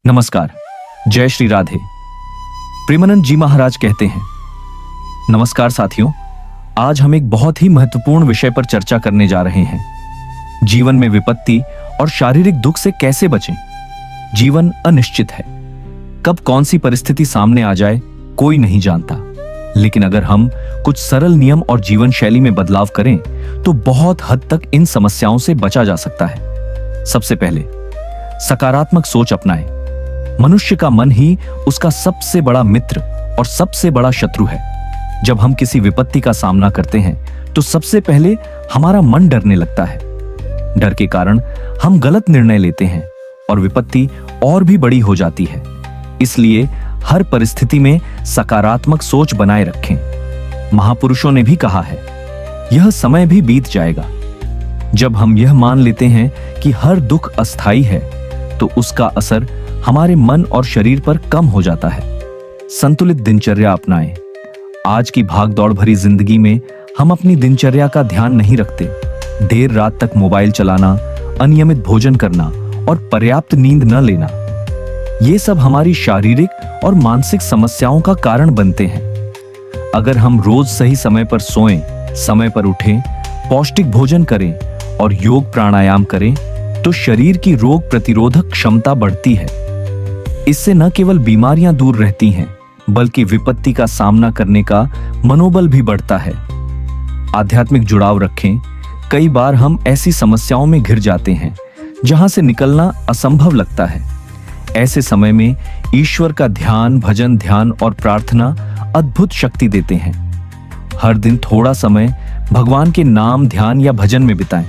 नमस्कार। जय श्री राधे। प्रेमानंद जी महाराज कहते हैं, नमस्कार साथियों, आज हम एक बहुत ही महत्वपूर्ण विषय पर चर्चा करने जा रहे हैं। जीवन में विपत्ति और शारीरिक दुख से कैसे बचें। जीवन अनिश्चित है, कब कौन सी परिस्थिति सामने आ जाए कोई नहीं जानता, लेकिन अगर हम कुछ सरल नियम और जीवन शैली में बदलाव करें तो बहुत हद तक इन समस्याओं से बचा जा सकता है। सबसे पहले सकारात्मक सोच अपनाएं। मनुष्य का मन ही उसका सबसे बड़ा मित्र और सबसे बड़ा शत्रु है। जब हम किसी विपत्ति का सामना करते हैं तो सबसे पहले हमारा मन डरने लगता है। डर के कारण हम गलत निर्णय लेते हैं और विपत्ति और भी बड़ी हो जाती है। इसलिए हर परिस्थिति में सकारात्मक सोच बनाए रखें। महापुरुषों ने भी कहा है, यह समय भी बीत जाएगा। जब हम यह मान लेते हैं कि हर दुख अस्थायी है तो उसका असर हमारे मन और शरीर पर कम हो जाता है। संतुलित दिनचर्या अपनाएं। आज की भागदौड़ भरी जिंदगी में हम अपनी दिनचर्या का ध्यान नहीं रखते। देर रात तक मोबाइल चलाना, अनियमित भोजन करना और पर्याप्त नींद न लेना, ये सब हमारी शारीरिक और मानसिक समस्याओं का कारण बनते हैं। अगर हम रोज सही समय पर सोएं, समय पर उठें, पौष्टिक भोजन करें और योग प्राणायाम करें तो शरीर की रोग प्रतिरोधक क्षमता बढ़ती है। इससे न केवल बीमारियां दूर रहती हैं, बल्कि विपत्ति का सामना करने का मनोबल भी बढ़ता है। आध्यात्मिक जुड़ाव रखें। कई बार हम ऐसी समस्याओं में घिर जाते हैं जहां से निकलना असंभव लगता है। ऐसे समय में ईश्वर का ध्यान, भजन, ध्यान और प्रार्थना अद्भुत शक्ति देते हैं। हर दिन थोड़ा समय भगवान के नाम, ध्यान या भजन में बिताएं।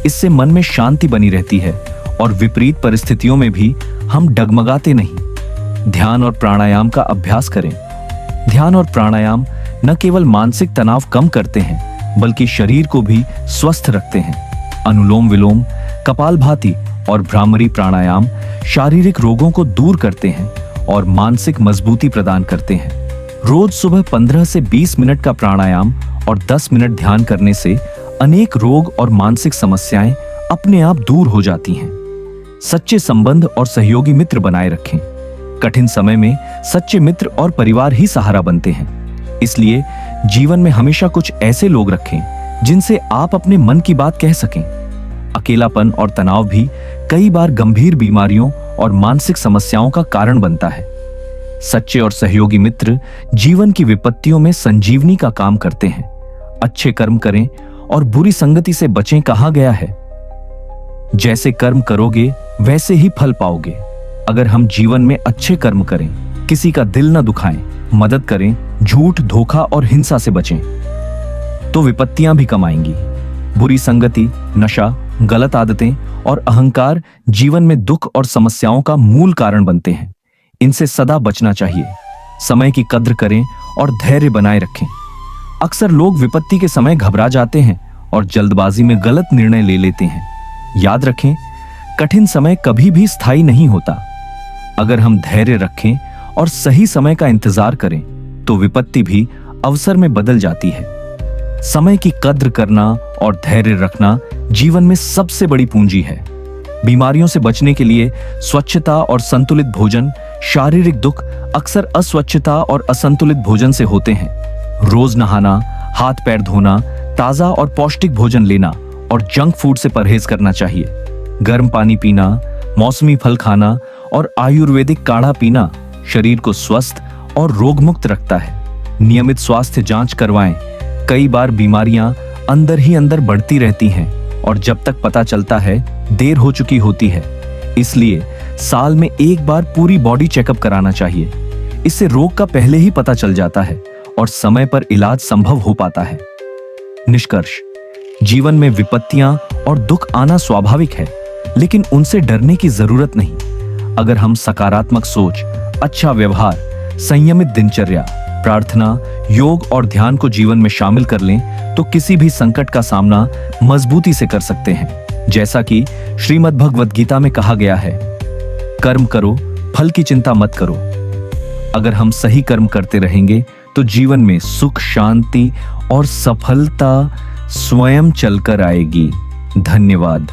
इससे मन में शांति बनी रहती है और विपरीत परिस्थितियों में भी हम डगमगाते नहीं। ध्यान और प्राणायाम का अभ्यास करें। ध्यान और प्राणायाम न केवल मानसिक तनाव कम करते हैं, बल्कि शरीर को भी स्वस्थ रखते हैं। अनुलोम विलोम, कपालभाति और भ्रामरी प्राणायाम शारीरिक रोगों को दूर करते हैं और मानसिक मजबूती प्रदान करते हैं। रोज सुबह 15 से 20 मिनट का प्राणायाम और 10 मिनट ध्यान करने से अनेक रोग और मानसिक समस्याएं अपने आप दूर हो जाती हैं। सच्चे संबंध और सहयोगी मित्र बनाए रखें। कठिन समय में सच्चे मित्र और परिवार ही सहारा बनते हैं। इसलिए जीवन में हमेशा कुछ ऐसे लोग रखें जिनसे आप अपने मन की बात कह सकें। अकेलापन और तनाव भी कई बार गंभीर बीमारियों और मानसिक समस्याओं का कारण बनता है। सच्चे और सहयोगी मित्र जीवन की विपत्तियों में संजीवनी का काम करते हैं। अच्छे कर्म करें और बुरी संगति से बचें कहा गया है। जैसे कर्म करोगे वैसे ही फल पाओगे। अगर हम जीवन में अच्छे कर्म करें, किसी का दिल न दुखाएं, मदद करें, झूठ, धोखा और हिंसा से बचें, तो विपत्तियां भी कम आएंगी। बुरी संगति, नशा, गलत आदतें और अहंकार जीवन में दुख और समस्याओं का मूल कारण बनते हैं। इनसे सदा बचना चाहिए। समय की कद्र करें और धैर्य बनाए रखें। अक्सर लोग विपत्ति के समय घबरा जाते हैं और जल्दबाजी में गलत निर्णय ले लेते हैं। याद रखें, कठिन समय कभी भी स्थायी नहीं होता। अगर हम धैर्य रखें और सही समय का इंतजार करें तो विपत्ति भी अवसर में बदल जाती है। समय की कद्र करना और धैर्य रखना जीवन में सबसे बड़ी पूंजी है। बीमारियों से बचने के लिए स्वच्छता और संतुलित भोजन, शारीरिक दुख अक्सर अस्वच्छता और असंतुलित भोजन से होते हैं। रोज नहाना, हाथ पैर धोना, ताजा और पौष्टिक भोजन लेना और जंक फूड से परहेज करना चाहिए। गर्म पानी पीना, मौसमी फल खाना और आयुर्वेदिक काढ़ा पीना शरीर को स्वस्थ और रोगमुक्त रखता है। नियमित स्वास्थ्य जांच करवाएं। कई बार बीमारियां अंदर ही अंदर बढ़ती रहती हैं और जब तक पता चलता है देर हो चुकी होती है। इसलिए साल में एक बार पूरी बॉडी चेकअप कराना चाहिए। इससे रोग का पहले ही पता चल जाता है और समय पर इलाज संभव हो पाता है। निष्कर्ष, जीवन में विपत्तियां और दुख आना स्वाभाविक है, लेकिन उनसे डरने की जरूरत नहीं। अगर हम सकारात्मक सोच, अच्छा व्यवहार, संयमित दिनचर्या, प्रार्थना, योग और ध्यान को जीवन में शामिल कर लें तो किसी भी संकट का सामना मजबूती से कर सकते हैं। जैसा कि श्रीमद् भगवद गीता में कहा गया है, कर्म करो, फल की चिंता मत करो। अगर हम सही कर्म करते रहेंगे तो जीवन में सुख, शांति और सफलता स्वयं चलकर आएगी। धन्यवाद।